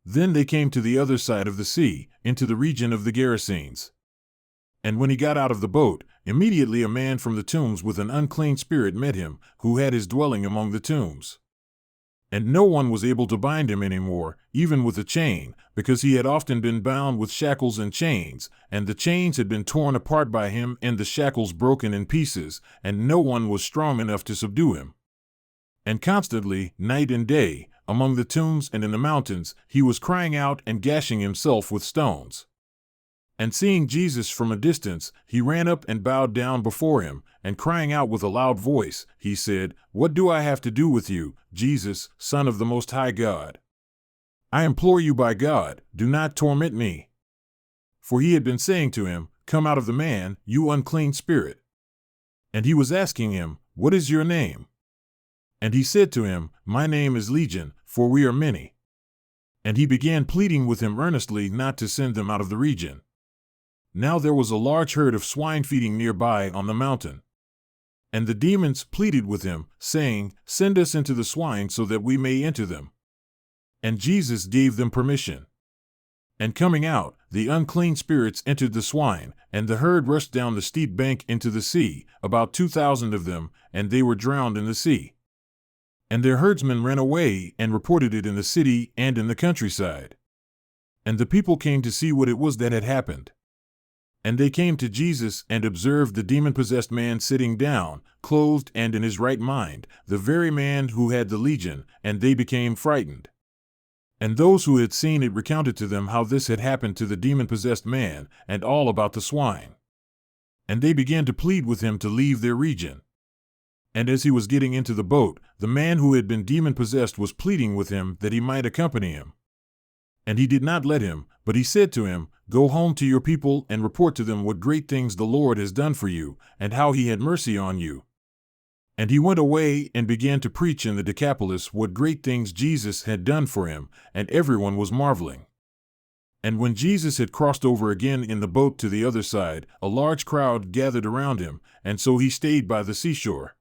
Then they came to the other side of the sea, into the region of the Gerasenes. And when he got out of the boat, immediately a man from the tombs with an unclean spirit met him, who had his dwelling among the tombs. And no one was able to bind him any more, even with a chain, because he had often been bound with shackles and chains, and the chains had been torn apart by him and the shackles broken in pieces, and no one was strong enough to subdue him. And constantly, night and day, among the tombs and in the mountains, he was crying out and gashing himself with stones. And seeing Jesus from a distance, he ran up and bowed down before him, and crying out with a loud voice, he said, "What do I have to do with you, Jesus, Son of the Most High God? I implore you by God, do not torment me." For he had been saying to him, "Come out of the man, you unclean spirit." And he was asking him, "What is your name?" And he said to him, "My name is Legion, for we are many." And he began pleading with him earnestly not to send them out of the region. Now there was a large herd of swine feeding nearby on the mountain. And the demons pleaded with him, saying, "Send us into the swine so that we may enter them." And Jesus gave them permission. And coming out, the unclean spirits entered the swine, and the herd rushed down the steep bank into the sea, about 2,000 of them, and they were drowned in the sea. And their herdsmen ran away and reported it in the city and in the countryside. And the people came to see what it was that had happened. And they came to Jesus and observed the demon-possessed man sitting down, clothed and in his right mind, the very man who had the legion, and they became frightened. And those who had seen it recounted to them how this had happened to the demon-possessed man, and all about the swine. And they began to plead with him to leave their region. And as he was getting into the boat, the man who had been demon-possessed was pleading with him that he might accompany him. And he did not let him, but he said to him, "Go home to your people and report to them what great things the Lord has done for you, and how he had mercy on you." And he went away and began to preach in the Decapolis what great things Jesus had done for him, and everyone was marveling. And when Jesus had crossed over again in the boat to the other side, a large crowd gathered around him, and so he stayed by the seashore.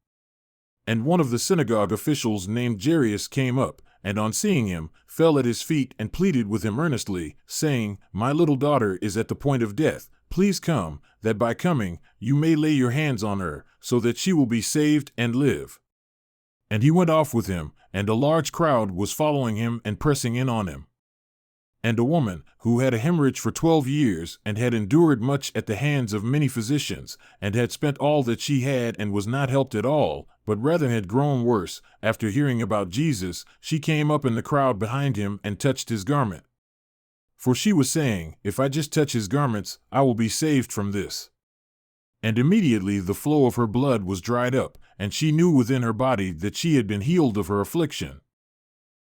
And one of the synagogue officials named Jairus came up, and on seeing him, fell at his feet and pleaded with him earnestly, saying, "My little daughter is at the point of death. Please come, that by coming you may lay your hands on her, so that she will be saved and live." And he went off with him, and a large crowd was following him and pressing in on him. And a woman, who had a hemorrhage for 12 years, and had endured much at the hands of many physicians, and had spent all that she had and was not helped at all, but rather had grown worse, after hearing about Jesus, she came up in the crowd behind him and touched his garment. For she was saying, "If I just touch his garments, I will be saved from this." And immediately the flow of her blood was dried up, and she knew within her body that she had been healed of her affliction.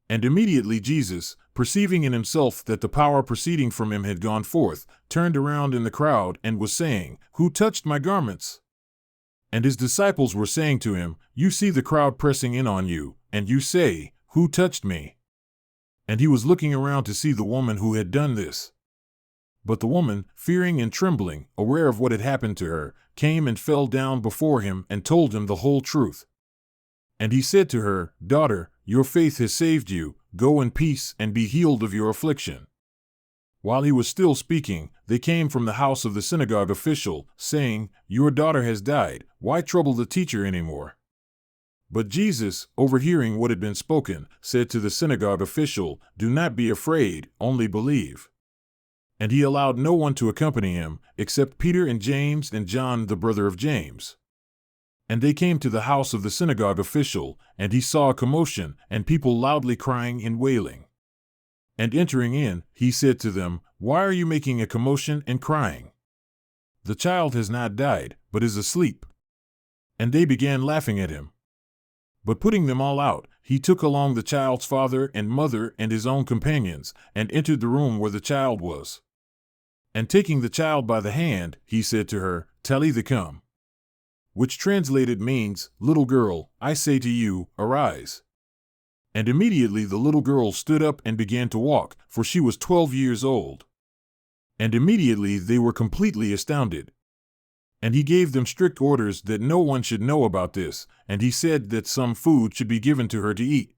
And immediately Jesus, perceiving in himself that the power proceeding from him had gone forth, turned around in the crowd and was saying, "Who touched my garments?" And his disciples were saying to him, "You see the crowd pressing in on you, and you say, 'Who touched me?'" And he was looking around to see the woman who had done this. But the woman, fearing and trembling, aware of what had happened to her, came and fell down before him and told him the whole truth. And he said to her, "Daughter, your faith has saved you. Go in peace and be healed of your affliction." While he was still speaking, they came from the house of the synagogue official, saying, "Your daughter has died. Why trouble the teacher anymore?" But Jesus, overhearing what had been spoken, said to the synagogue official, "Do not be afraid, only believe." And he allowed no one to accompany him, except Peter and James and John the brother of James. And they came to the house of the synagogue official, and he saw a commotion, and people loudly crying and wailing. And entering in, he said to them, "Why are you making a commotion and crying? The child has not died, but is asleep." And they began laughing at him. But putting them all out, he took along the child's father and mother and his own companions, and entered the room where the child was. And taking the child by the hand, he said to her, "Talitha cum," which translated means, "Little girl, I say to you, arise." And immediately the little girl stood up and began to walk, for she was 12 years old. And immediately they were completely astounded. And he gave them strict orders that no one should know about this, and he said that some food should be given to her to eat.